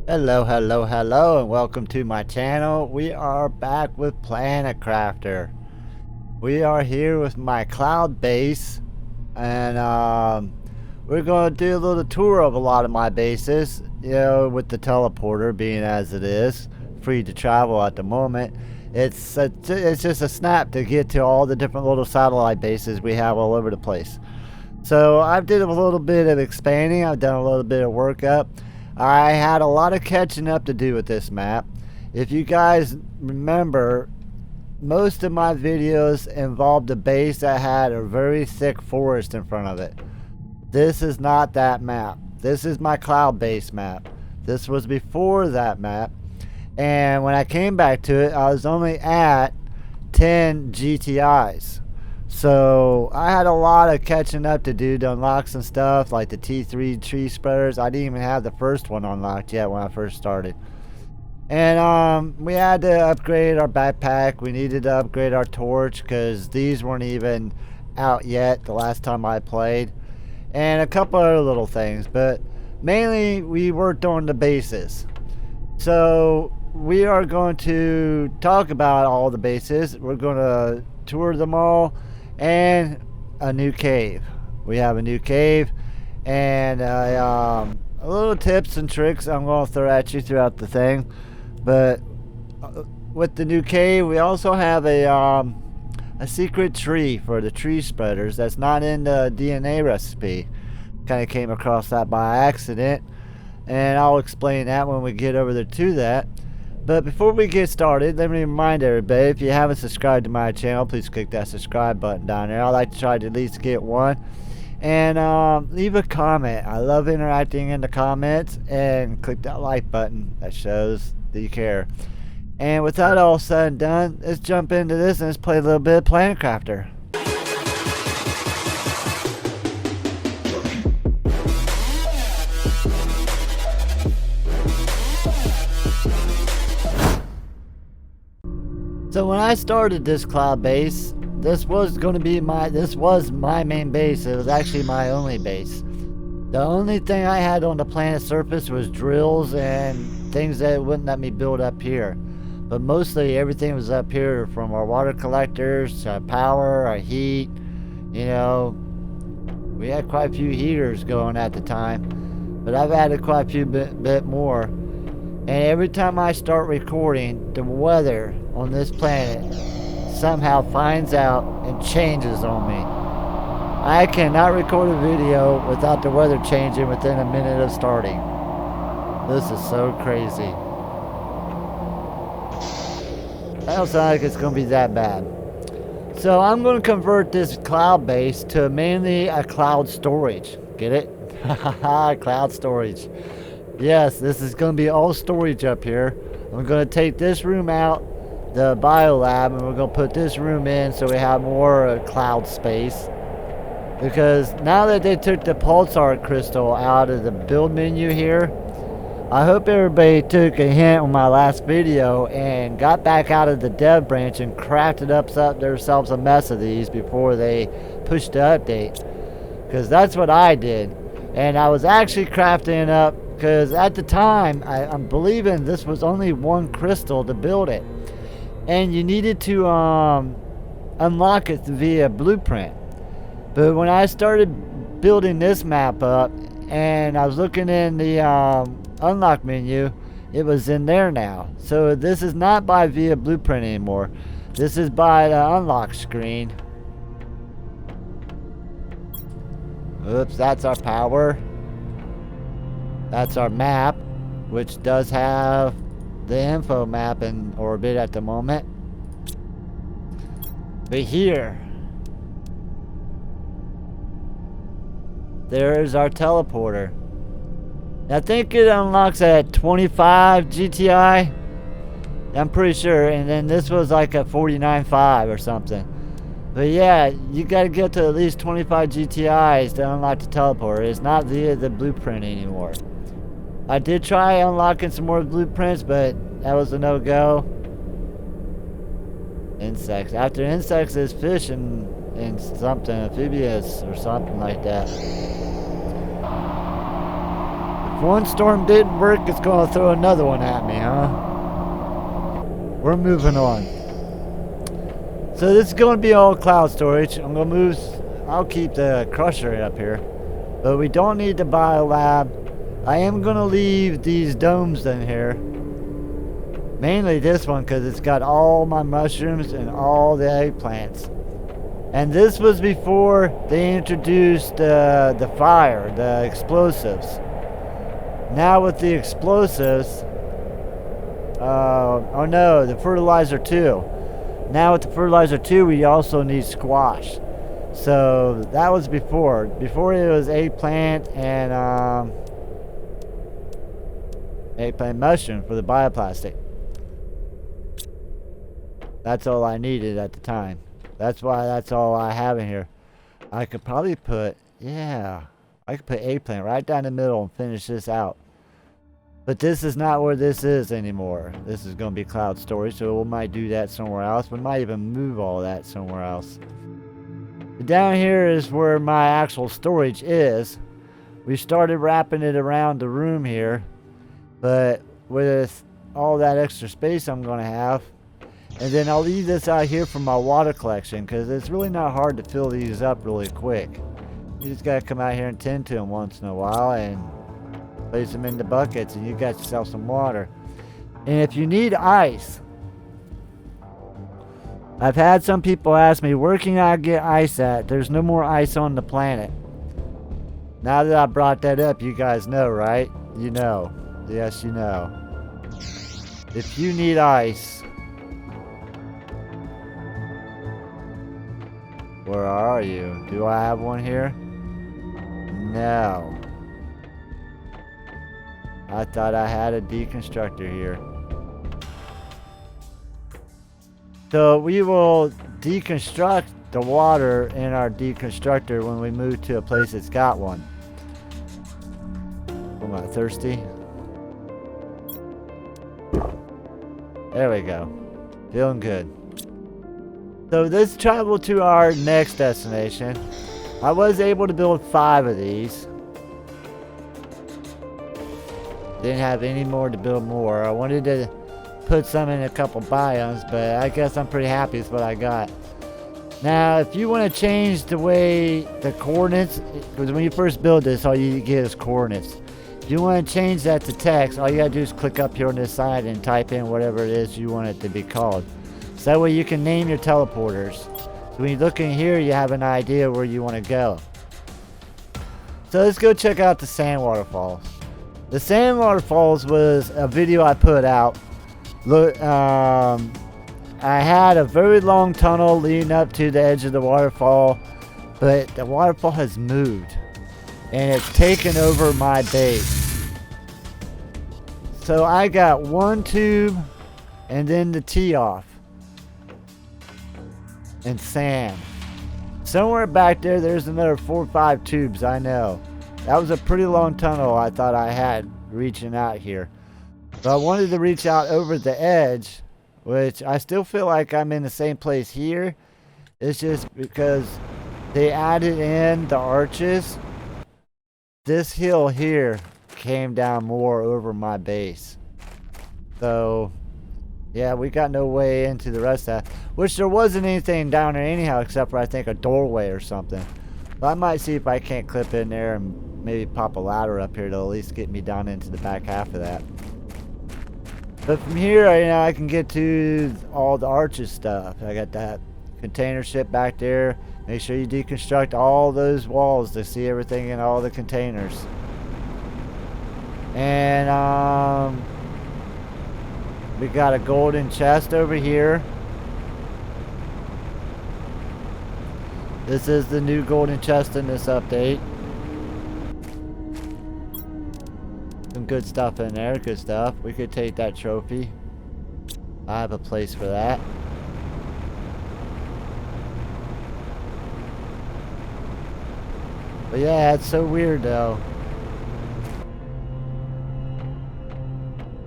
Hello, hello, hello, and welcome to my channel. We are back with Planet Crafter. We are here with my cloud base, and we're going to do a little tour of a lot of my bases, you know, with the teleporter being as it is, free to travel at the moment. It's just a snap to get to all the different little satellite bases we have all over the place. So I've did a little bit of expanding, I've done a little bit of workup. I had a lot of catching up to do with this map. If you guys remember, most of my videos involved a base that had a very thick forest in front of it. This is not that map. This is my cloud base map. This was before that map. And when I came back to it, I was only at 10 GTIs. So I had a lot of catching up to do to unlock some stuff like the T3 tree spreaders. I didn't even have the first one unlocked yet when I first started. And we had to upgrade our backpack. We needed to upgrade our torch because these weren't even out yet the last time I played. And a couple other little things, but mainly we worked on the bases. So we are going to talk about all the bases. We're going to tour them all. And a new cave. We have a new cave and a little tips and tricks I'm going to throw at you throughout the thing. But with the new cave, we also have a secret tree for the tree spreaders that's not in the DNA recipe. Kind of came across that by accident, and I'll explain that when we get over there to that. But before we get started, let me remind everybody, if you haven't subscribed to my channel, please click that subscribe button down there. I like to try to at least get one. And leave a comment. I love interacting in the comments. And click that like button. That shows that you care. And with that all said and done, let's jump into this and let's play a little bit of Planet Crafter. So when I started this cloud base, this was my main base. It was actually my only base. The only thing I had on the planet surface was drills and things that wouldn't let me build up here. But mostly everything was up here, from our water collectors, our power, our heat. You know, we had quite a few heaters going at the time, but I've added quite a few bit more. And every time I start recording, the weather on this planet somehow finds out and changes on me. I cannot record a video without the weather changing within a minute of starting. This is so crazy. I don't sound like it's going to be that bad. So I'm going to convert this cloud base to mainly a cloud storage. Get it? Cloud storage. Yes, this is going to be all storage up here. I'm going to take this room out, the biolab, and we're going to put this room in so we have more cloud space. Because now that they took the pulsar crystal out of the build menu here, I hope everybody took a hint on my last video and got back out of the dev branch and crafted up themselves a mess of these before they pushed the update. Because that's what I did. And I was actually crafting up, because at the time, I'm believing this was only one crystal to build it. And you needed to unlock it via blueprint. But when I started building this map up, and I was looking in the unlock menu, it was in there now. So this is not by via blueprint anymore. This is by the unlock screen. Oops, that's our power. That's our map, which does have the info map in orbit at the moment. But here, there's our teleporter. I think it unlocks at 25 GTI. I'm pretty sure. And then this was like a 49.5 or something. But yeah, you gotta get to at least 25 GTIs to unlock the teleporter. It's not via the blueprint anymore. I did try unlocking some more blueprints, but that was a no-go. Insects. After insects is fish and something amphibious or something like that. If one storm didn't work, it's going to throw another one at me, huh? We're moving on. So this is going to be all cloud storage. I'm going to move. I'll keep the crusher up here. But we don't need the biolab. I am going to leave these domes in here. Mainly this one because it's got all my mushrooms and all the eggplants. And this was before they introduced the fire, the explosives. Now with the explosives, oh no, the fertilizer 2. Now with the fertilizer 2, we also need squash. So that was before. Before it was eggplant and eggplant mushroom for the bioplastic. That's all I needed at the time. That's why that's all I have in here. I could probably put, yeah, I could put eggplant right down the middle and finish this out. But this is not where this is anymore. This is going to be cloud storage, so we might do that somewhere else. We might even move all that somewhere else. But down here is where my actual storage is. We started wrapping it around the room here, but with all that extra space I'm going to have, and then I'll leave this out here for my water collection because it's really not hard to fill these up really quick. You just got to come out here and tend to them once in a while and place them in the buckets and you got yourself some water. And if you need ice, I've had some people ask me, where can I get ice at? There's no more ice on the planet. Now that I brought that up, you guys know, right? You know. Yes, you know. If you need ice, where are you? Do I have one here? No. I thought I had a deconstructor here. So we will deconstruct the water in our deconstructor when we move to a place that's got one. Am I thirsty? There we go. Feeling good. So let's travel to our next destination. I was able to build 5 of these. Didn't have any more to build more. I wanted to put some in a couple biomes, but I guess I'm pretty happy with what I got. Now, if you want to change the way the coordinates, because when you first build this, all you get is coordinates. If you want to change that to text, all you gotta do is click up here on this side and type in whatever it is you want it to be called. So that way you can name your teleporters. So when you look in here, you have an idea where you want to go. So let's go check out the Sand Waterfalls. The Sand Waterfalls was a video I put out. Look, I had a very long tunnel leading up to the edge of the waterfall, but the waterfall has moved and it's taken over my base. So I got one tube and then the tee off and sand. Somewhere back there, there's another 4 or 5 tubes, I know. That was a pretty long tunnel I thought I had reaching out here. But I wanted to reach out over the edge, which I still feel like I'm in the same place here. It's just because they added in the arches. This hill here came down more over my base. So yeah, we got no way into the rest of that. Which there wasn't anything down there anyhow, except for I think a doorway or something. But I might see if I can't clip in there and maybe pop a ladder up here to at least get me down into the back half of that. But from here, you know, I can get to all the arches stuff. I got that container ship back there. Make sure you deconstruct all those walls to see everything in all the containers. And we got a golden chest over here. This is the new golden chest in this update. Some good stuff in there, good stuff. We could take that trophy. I have a place for that. But yeah, it's so weird though.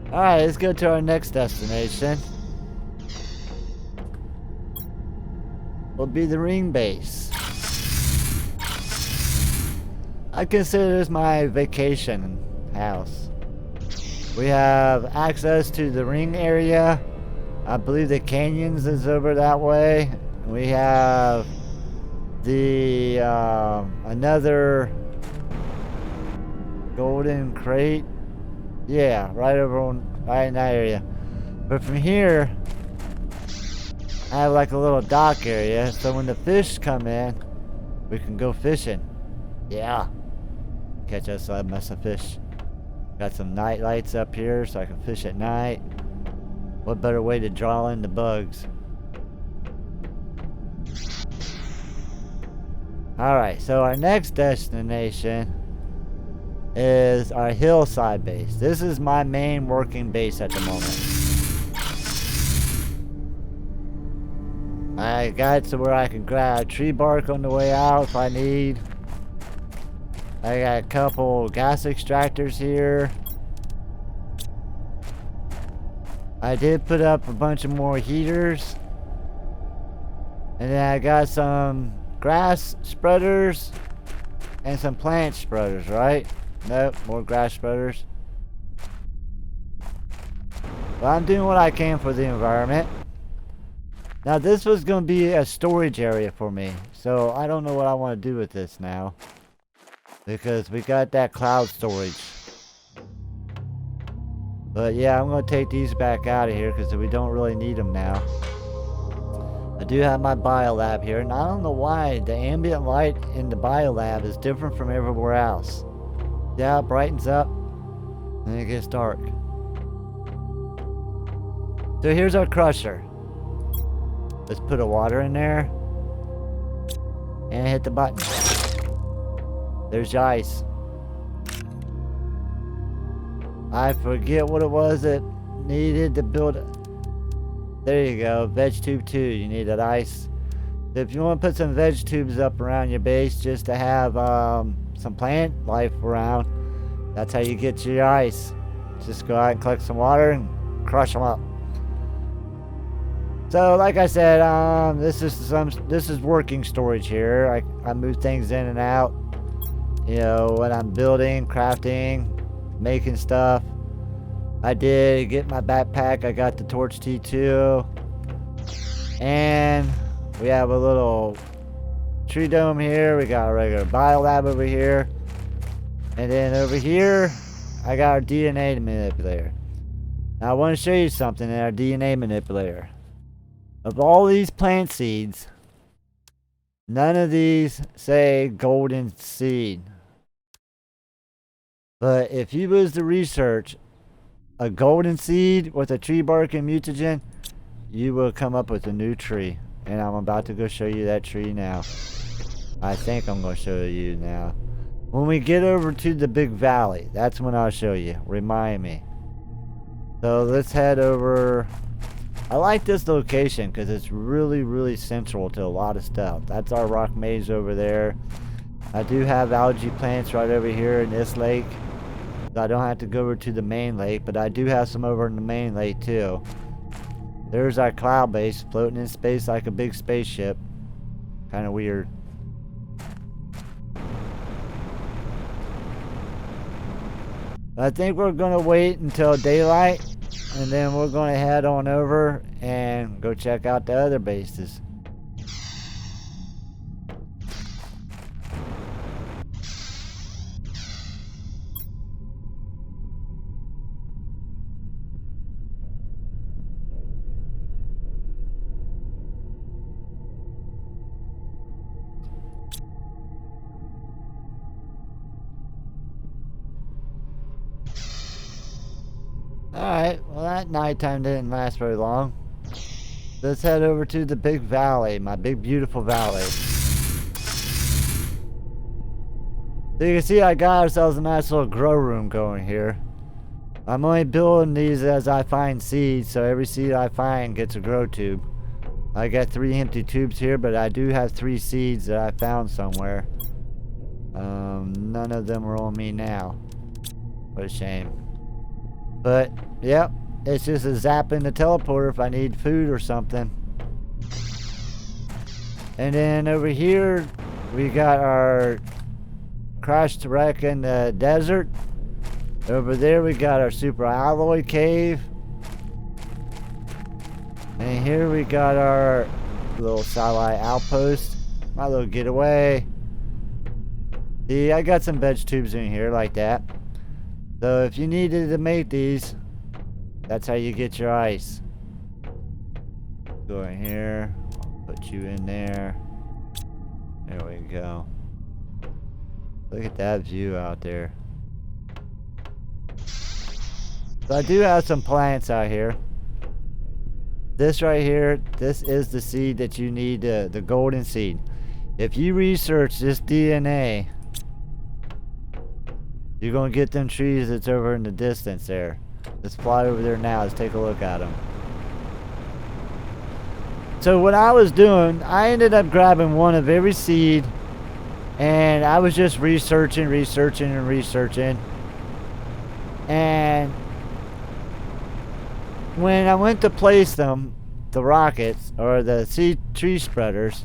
Alright, let's go to our next destination. Will be the ring base. I consider this my vacation house. We have access to the ring area. I believe the canyons is over that way. We have the another golden crate. Yeah, right in that area. But from here, I have like a little dock area, so when the fish come in, we can go fishing. Yeah. Catch us a mess of fish. Got some night lights up here so I can fish at night. What better way to draw in the bugs? Alright, so our next destination is our hillside base. This is my main working base at the moment. I got to where I can grab tree bark on the way out if I need. I got a couple gas extractors here. I did put up a bunch of more heaters. And then I got some grass spreaders and some plant spreaders, right? Nope, more grass spreaders. Well, I'm doing what I can for the environment. Now this was going to be a storage area for me. So I don't know what I want to do with this now. Because we got that cloud storage. But yeah, I'm going to take these back out of here because we don't really need them now. I do have my biolab here, and I don't know why the ambient light in the biolab is different from everywhere else. Yeah, it brightens up, and then it gets dark. So here's our crusher. Let's put a water in there, and hit the button. There's your ice. I forget what it was that needed to build it. There you go, veg tube 2. You need that ice. If you want to put some veg tubes up around your base just to have some plant life around, that's how you get your ice. Just go out and collect some water and crush them up. So like I said, this is working storage here. I move things in and out. You know, when I'm building, crafting, making stuff. I did get my backpack. I got the torch T2. And we have a little tree dome here. We got a regular biolab over here. And then over here, I got our DNA manipulator. Now I want to show you something in our DNA manipulator. Of all these plant seeds, none of these say golden seed. But if you was to research a golden seed with a tree bark and mutagen, you will come up with a new tree. And I'm about to go show you that tree now. I think I'm going to show you now. When we get over to the big valley, that's when I'll show you. Remind me. So let's head over. I like this location because it's really, really central to a lot of stuff. That's our rock maze over there. I do have algae plants right over here in this lake. So I don't have to go over to the main lake, but I do have some over in the main lake too. There's our cloud base floating in space like a big spaceship. Kind of weird. I think we're going to wait until daylight, and then we're going to head on over and go check out the other bases. Alright, well that nighttime didn't last very long. Let's head over to the big valley, my big beautiful valley. So you can see I got ourselves a nice little grow room going here. I'm only building these as I find seeds, so every seed I find gets a grow tube. I got 3 empty tubes here, but I do have 3 seeds that I found somewhere. None of them are on me now. What a shame. But, yep, it's just a zap in the teleporter if I need food or something. And then over here, we got our crashed wreck in the desert. Over there we got our super alloy cave. And here we got our little satellite outpost. My little getaway. See, I got some veg tubes in here like that. So if you needed to make these, that's how you get your ice. Go in here. I'll put you in there. There we go. Look at that view out there. So I do have some plants out here. This right here, this is the seed that you need, the golden seed. If you research this DNA, you're going to get them trees that's over in the distance there. Let's fly over there now. Let's take a look at them. So what I was doing, I ended up grabbing one of every seed. And I was just researching. And when I went to place them, the rockets, or the seed tree spreaders,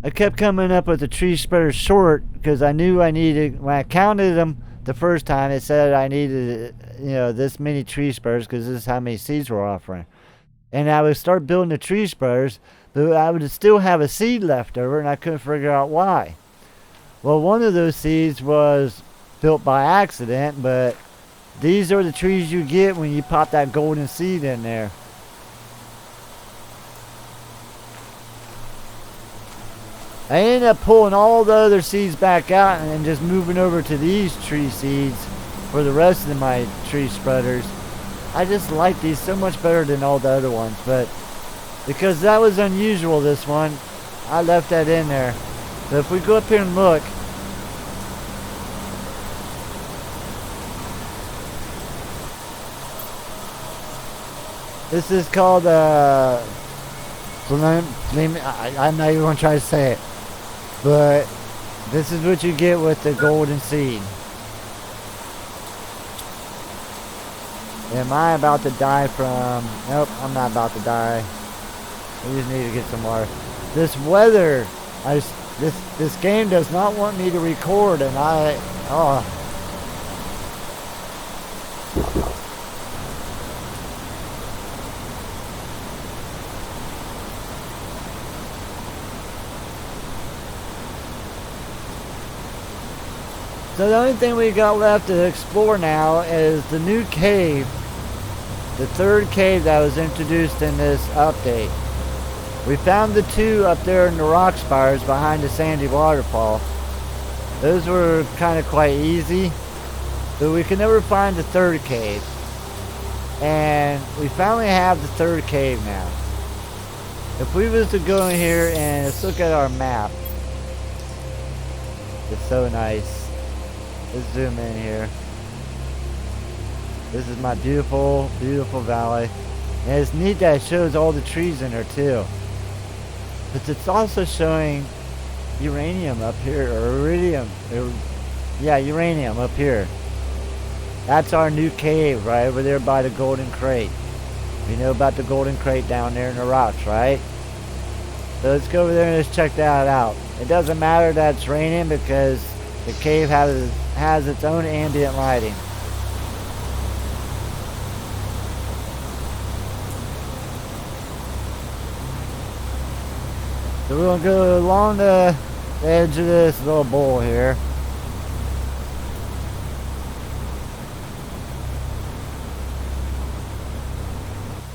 I kept coming up with the tree spreaders short because I knew I needed, when I counted them the first time, it said I needed, this many tree spreaders because this is how many seeds we're offering. And I would start building the tree spreaders, but I would still have a seed left over and I couldn't figure out why. Well, one of those seeds was built by accident, but these are the trees you get when you pop that golden seed in there. I ended up pulling all the other seeds back out and then just moving over to these tree seeds for the rest of my tree spreaders. I just like these so much better than all the other ones, but because that was unusual, this one, I left that in there. So if we go up here and look, this is called, I'm not even going to try to say it, but this is what you get with the golden seed. Am I about to die from... Nope, I'm not about to die. We just need to get some water. This weather, this game does not want me to record, and So the only thing we got left to explore now is the new cave. The third cave that was introduced in this update. We found the two up there in the rock spires behind the sandy waterfall. Those were kind of quite easy. But we could never find the third cave. And we finally have the third cave now. If we was to go in here and let's look at our map. It's so nice. Let's zoom in here. This is my beautiful, beautiful valley. And it's neat that it shows all the trees in there too. But it's also showing uranium up here, or iridium. Yeah, uranium up here. That's our new cave right over there by the golden crate. You know about the golden crate down there in the rocks, right? So let's go over there and let's check that out. It doesn't matter that it's raining because the cave has its own ambient lighting. So we're going to go along the edge of this little bowl here.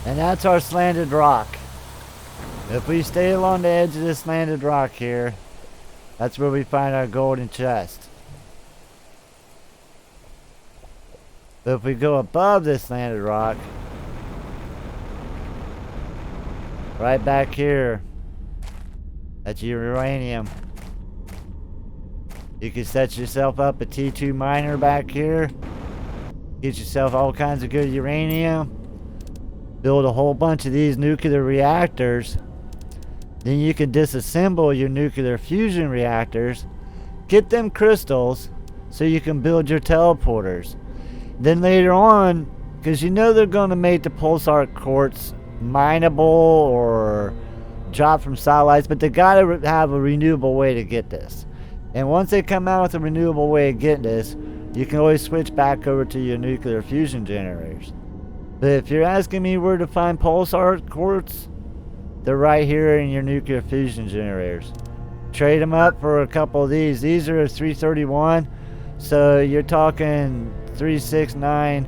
And that's our slanted rock. If we stay along the edge of this slanted rock here, that's where we find our golden chest. But if we go above this slanted rock, right back here, that's your uranium. You can set yourself up a T2 miner back here. Get yourself all kinds of good uranium. Build a whole bunch of these nuclear reactors. Then you can disassemble your nuclear fusion reactors. Get them crystals so you can build your teleporters. Then later on, because you know they're going to make the pulsar quartz mineable or drop from satellites, but they got to have a renewable way to get this. And once they come out with a renewable way of getting this, you can always switch back over to your nuclear fusion generators. But if you're asking me where to find pulsar quartz, they're right here in your nuclear fusion generators. Trade them up for a couple of these. These are 331, so you're talking 369.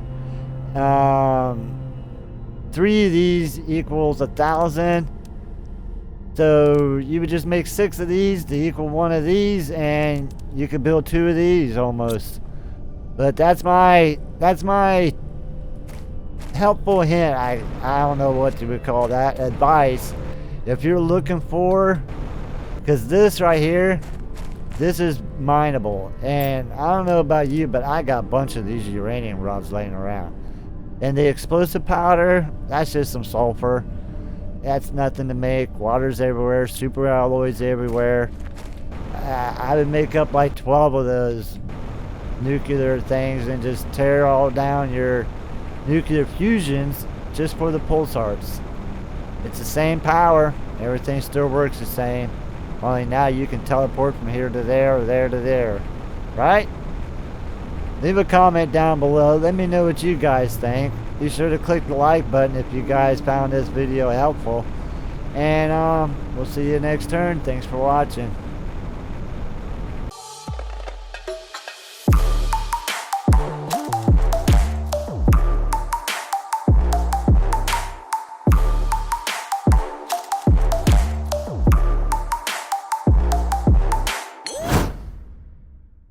3 of these equals 1,000. So you would just make 6 of these to equal 1 of these, and you could build 2 of these almost. But that's my helpful hint. I don't know what you would call that, advice. If you're looking for, because this right here, this is mineable, and I don't know about you, but I got a bunch of these uranium rods laying around. And the explosive powder, that's just some sulfur. That's nothing to make. Water's everywhere, super alloys everywhere. I would make up like 12 of those nuclear things and just tear all down your nuclear fusions just for the pulsars. It's the same power. Everything still works the same. Only now you can teleport from here to there or there to there. Right? Leave a comment down below. Let me know what you guys think. Be sure to click the like button if you guys found this video helpful. And we'll see you next turn. Thanks for watching.